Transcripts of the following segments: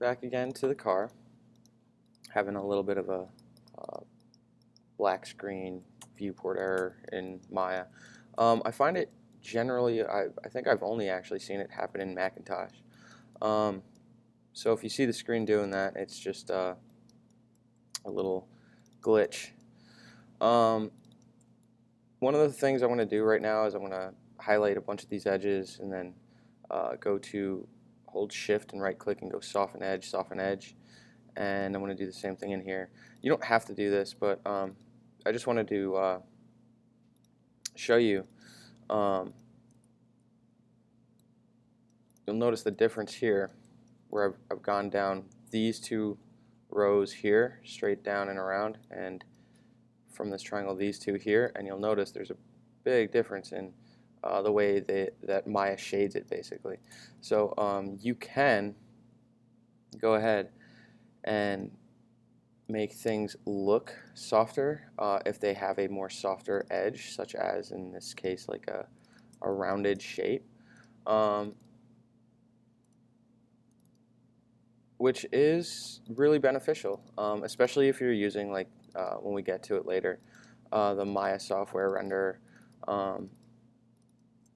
back again to the car, having a little bit of a black screen viewport error in Maya. I find it generally, I think I've only actually seen it happen in Macintosh. So if you see the screen doing that, it's just a little glitch. One of the things I want to do right now is I want to highlight a bunch of these edges and then hold shift and right click and go soften edge, and I'm going to do the same thing in here. You don't have to do this, but I just wanted to show you. You'll notice the difference here where I've gone down these two rows here, straight down and around, and from this triangle these two here, and you'll notice there's a big difference in the way that Maya shades it, basically. So you can go ahead and make things look softer if they have a more softer edge, such as in this case like a rounded shape, which is really beneficial, especially if you're using, like when we get to it later, the Maya software renderer.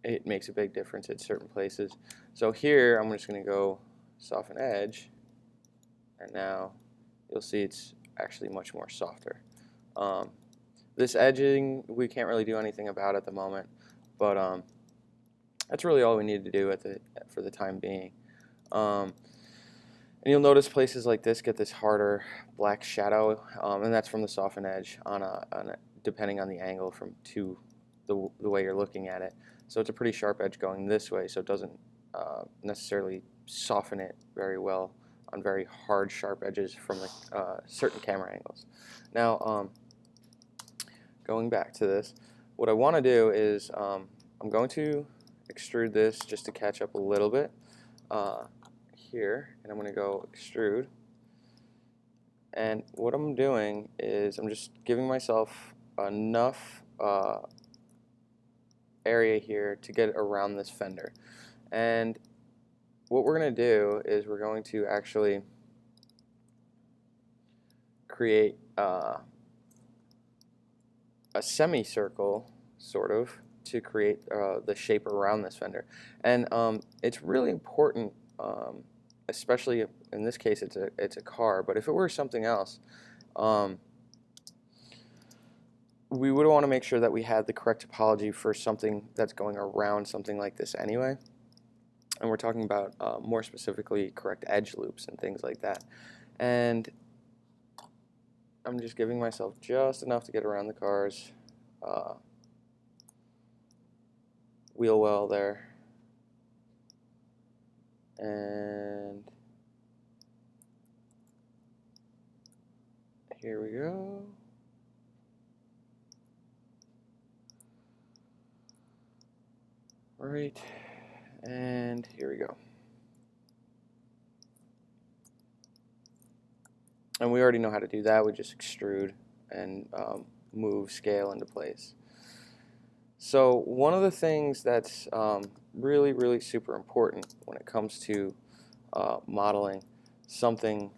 It makes a big difference at certain places. So here I'm just going to go soften edge, and now you'll see it's actually much more softer. This edging we can't really do anything about at the moment, but that's really all we need to do for the time being. And you'll notice places like this get this harder black shadow, and that's from the soften edge depending on the angle to the way you're looking at it. So it's a pretty sharp edge going this way, so it doesn't necessarily soften it very well on very hard, sharp edges from certain camera angles. Now, going back to this, what I want to do is I'm going to extrude this just to catch up a little bit here, and I'm going to go extrude. And what I'm doing is I'm just giving myself enough area here to get around this fender. And what we're going to do is we're going to actually create a semicircle, sort of, to create the shape around this fender. And it's really important, especially in this case it's a car, but if it were something else, we would want to make sure that we had the correct topology for something that's going around something like this anyway. And we're talking about more specifically correct edge loops and things like that. And I'm just giving myself just enough to get around the car's wheel well there. And here we go. Right, and here we go. And we already know how to do that. We just extrude and move scale into place. So one of the things that's really, really super important when it comes to modeling something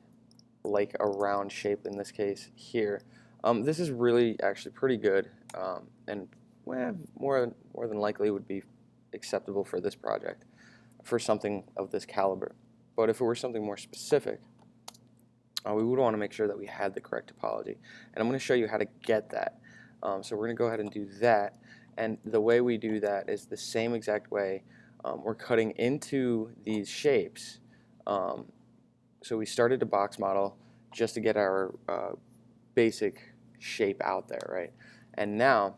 like a round shape, in this case here, this is really actually pretty good, and more than likely would be acceptable for this project, for something of this caliber. But if it were something more specific, we would want to make sure that we had the correct topology. And I'm going to show you how to get that. So we're going to go ahead and do that. And the way we do that is the same exact way. We're cutting into these shapes. So we started a box model just to get our basic shape out there, right? And now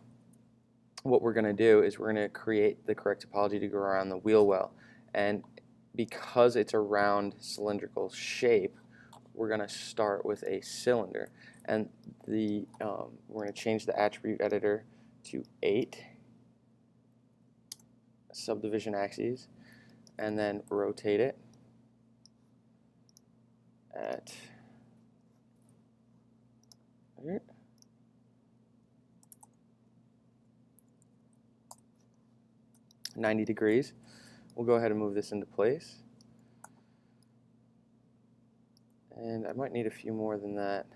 what we're going to do is we're going to create the correct topology to go around the wheel well. And because it's a round cylindrical shape, we're going to start with a cylinder. And we're going to change the attribute editor to 8 subdivision axes, and then rotate it at 90 degrees. We'll go ahead and move this into place. And I might need a few more than that.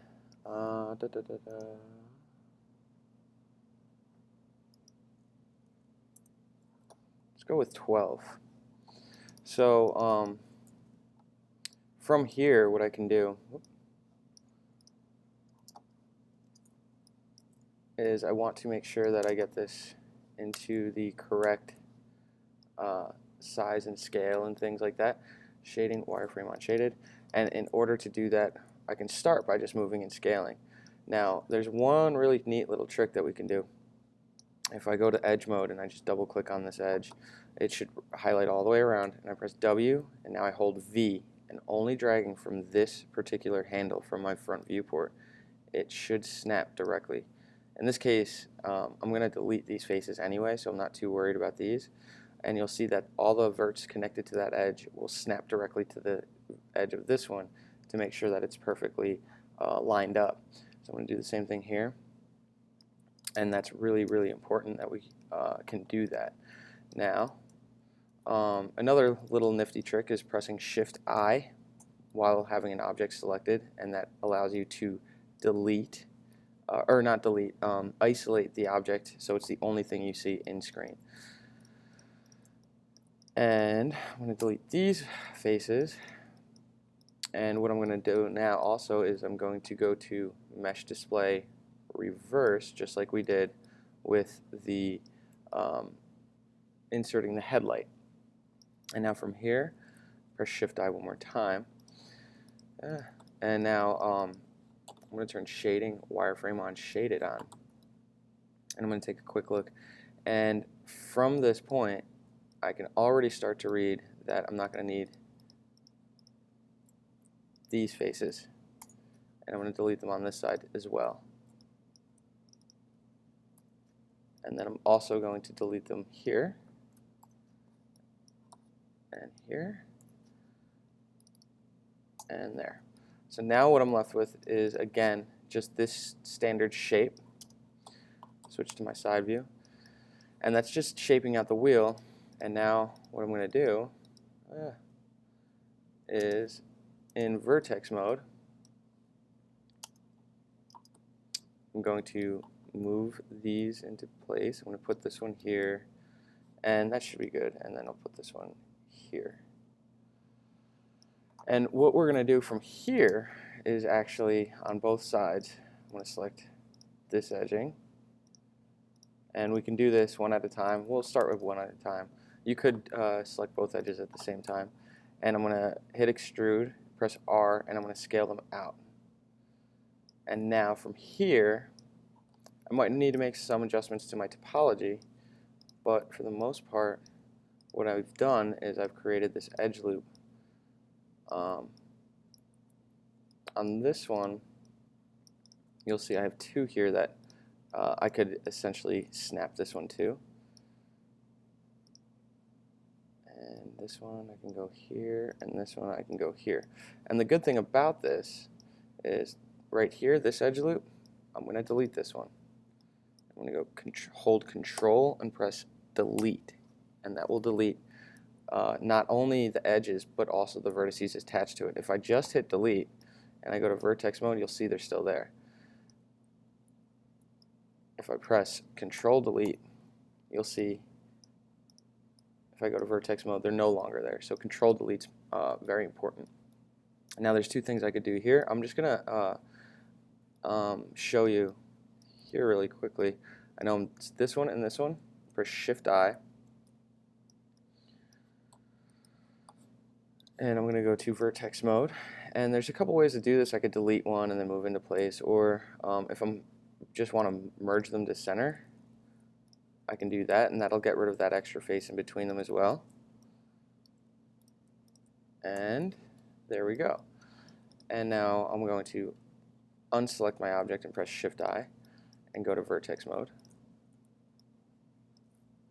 Let's go with 12. So from here, what I can do is I want to make sure that I get this into the correct size and scale and things like that. Shading, wireframe on shaded. And in order to do that, I can start by just moving and scaling. Now, there's one really neat little trick that we can do. If I go to edge mode and I just double click on this edge, it should highlight all the way around, and I press W, and now I hold V, and only dragging from this particular handle from my front viewport, it should snap directly. In this case, I'm going to delete these faces anyway, so I'm not too worried about these. And you'll see that all the verts connected to that edge will snap directly to the edge of this one to make sure that it's perfectly lined up. So I'm going to do the same thing here. And that's really, really important that we can do that. Now, another little nifty trick is pressing Shift-I while having an object selected, and that allows you to delete, or not delete, isolate the object so it's the only thing you see in screen. And I'm going to delete these faces, and what I'm going to do now also is I'm going to go to Mesh Display Reverse, just like we did with the inserting the headlight. And now from here, press Shift-I one more time. And now I'm going to turn shading, wireframe on, shaded on. And I'm going to take a quick look. And from this point, I can already start to read that I'm not going to need these faces. And I'm going to delete them on this side as well. And then I'm also going to delete them here, and here, and there. So now what I'm left with is, again, just this standard shape. Switch to my side view. And that's just shaping out the wheel. And now what I'm going to do is, in vertex mode, I'm going to move these into place. I'm going to put this one here, and that should be good. And then I'll put this one here. And what we're going to do from here is actually on both sides. I'm going to select this edging, and we can do this one at a time. We'll start with one at a time. You could select both edges at the same time. And I'm going to hit extrude, press R, and I'm going to scale them out. And now from here, I might need to make some adjustments to my topology, but for the most part, what I've done is I've created this edge loop. On this one, you'll see I have two here that I could essentially snap this one to. And this one I can go here, and this one I can go here. And the good thing about this is right here, this edge loop, I'm going to delete this one. I'm going to go hold Control and press Delete, and that will delete not only the edges but also the vertices attached to it. If I just hit Delete and I go to vertex mode, you'll see they're still there. If I press Control Delete, you'll see if I go to vertex mode, they're no longer there. So Control Delete's very important. Now there's two things I could do here. I'm just going to show you here really quickly. I know it's this one and this one. Press Shift-I. And I'm going to go to vertex mode. And there's a couple ways to do this. I could delete one and then move into place. Or if I'm just want to merge them to center, I can do that, and that'll get rid of that extra face in between them as well. And there we go. And now I'm going to unselect my object and press Shift-I and go to vertex mode.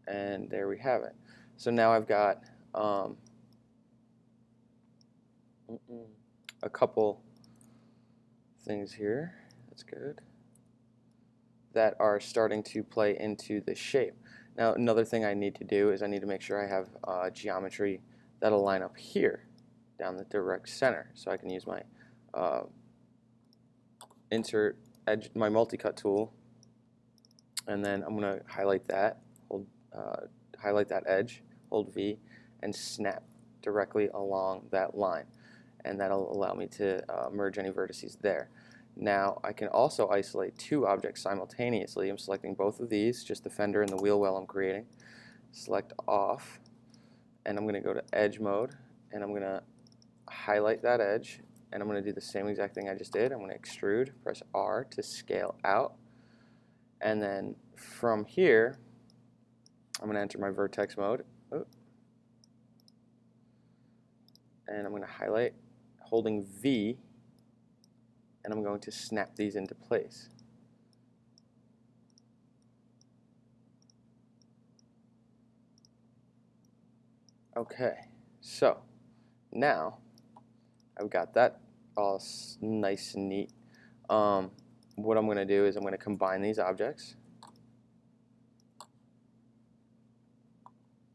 And there we have it. So now I've got a couple things here. That's good. That are starting to play into the shape. Now another thing I need to do is I need to make sure I have geometry that'll line up here down the direct center, so I can use my insert edge, my multi-cut tool, and then I'm going to highlight that, highlight that edge, hold V, and snap directly along that line, and that'll allow me to merge any vertices there. Now I can also isolate two objects simultaneously. I'm selecting both of these, just the fender and the wheel well I'm creating. Select off, and I'm going to go to edge mode, and I'm going to highlight that edge, and I'm going to do the same exact thing I just did. I'm going to extrude, press R to scale out, and then from here I'm going to enter my vertex mode, and I'm going to highlight, holding V, and I'm going to snap these into place. Okay, so now I've got that all nice and neat. What I'm going to do is I'm going to combine these objects.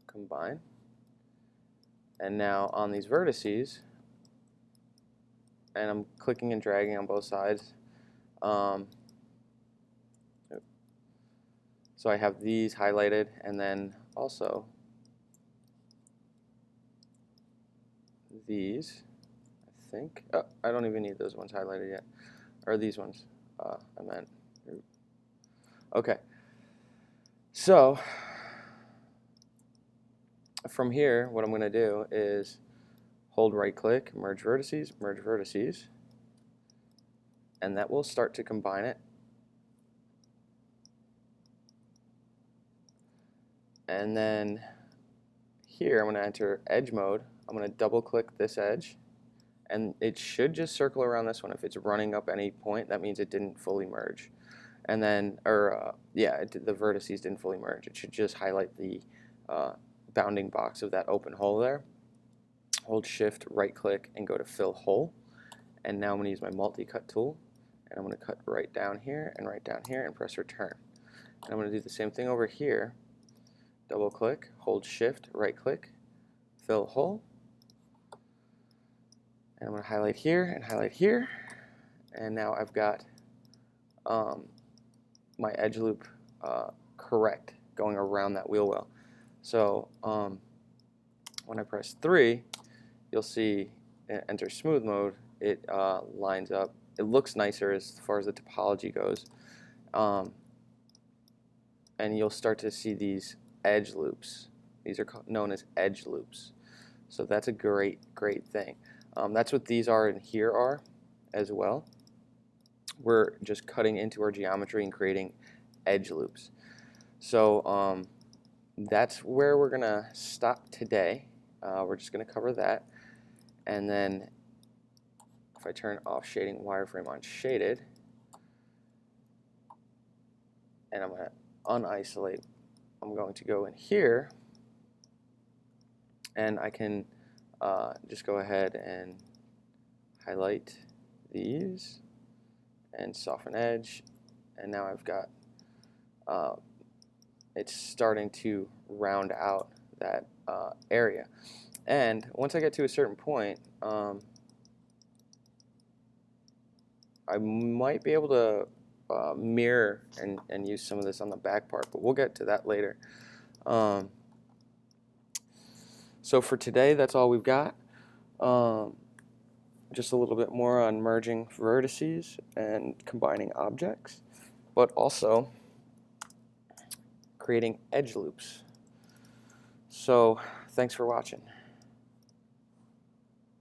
Combine. And now on these vertices, and I'm clicking and dragging on both sides. So I have these highlighted, and then also these, I think. Oh, I don't even need those ones highlighted yet. Or these ones, I meant. Okay. So from here, what I'm going to do is hold right click, merge vertices, and that will start to combine it. And then here I'm going to enter edge mode. I'm going to double click this edge, and it should just circle around this one. If it's running up any point, that means it didn't fully merge. And then, the vertices didn't fully merge. It should just highlight the bounding box of that open hole there. Hold shift, right click, and go to fill hole. And now I'm going to use my multi-cut tool, and I'm going to cut right down here, and press return. And I'm going to do the same thing over here. Double click, hold shift, right click, fill hole. And I'm going to highlight here, and now I've got my edge loop correct, going around that wheel well. So when I press 3, you'll see enter smooth mode, it lines up. It looks nicer as far as the topology goes. And you'll start to see these edge loops. These are known as edge loops. So that's a great thing. That's what these are and here are as well. We're just cutting into our geometry and creating edge loops. So that's where we're going to stop today. We're just going to cover that. And then if I turn off shading wireframe on shaded, and I'm going to unisolate, I'm going to go in here, and I can just go ahead and highlight these and soften edge, and now I've got it's starting to round out that area. And once I get to a certain point, I might be able to mirror and use some of this on the back part, but we'll get to that later. So for today, that's all we've got. Just a little bit more on merging vertices and combining objects, but also creating edge loops. So thanks for watching.